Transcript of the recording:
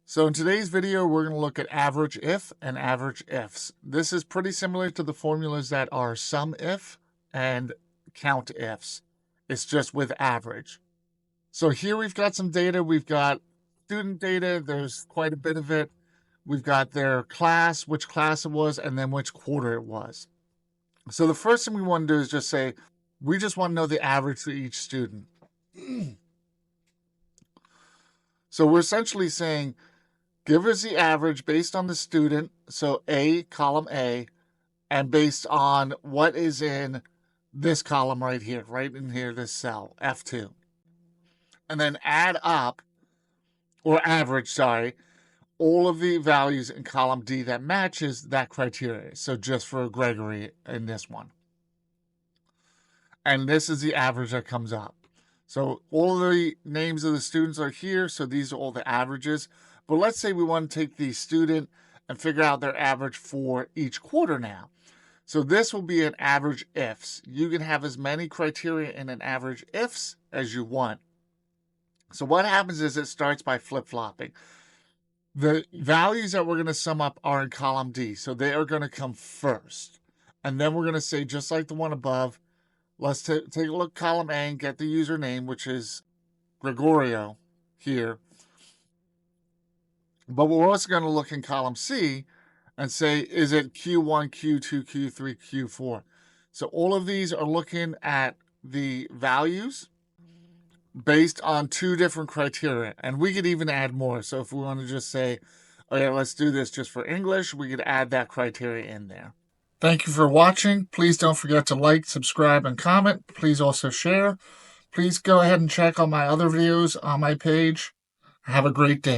So in today's video, we're going to look at average if and average ifs. This is pretty similar to the formulas that are sum if and count ifs. It's just with average. So here we've got some data. We've got student data. There's quite a bit of it. We've got their class, which class it was, and then which quarter it was. So the first thing we want to do is just say, we just want to know the average for each student. So we're essentially saying, give us the average based on the student, so A, column A, and based on what is in this column right here, this cell, F2. And then add up, or average, sorry, all of the values in column D that matches that criteria. So just for Gregory in this one. And this is the average that comes up. So all of the names of the students are here, so these are all the averages. But let's say we want to take the student and figure out their average for each quarter now. So this will be an average ifs. You can have as many criteria in an average ifs as you want. So what happens is it starts by flip-flopping. The values that we're going to sum up are in column D, so they are going to come first. And then we're going to say, just like the one above, let's take a look at column A and get the username, which is Gregorio here. But we're also going to look in column C and say, is it Q1, Q2, Q3, Q4? So all of these are looking at the values based on two different criteria. And we could even add more. So if we want to just say, okay, let's do this just for English, we could add that criteria in there. Thank you for watching. Please don't forget to like, subscribe, and comment. Please also share. Please go ahead and check out my other videos on my page. Have a great day.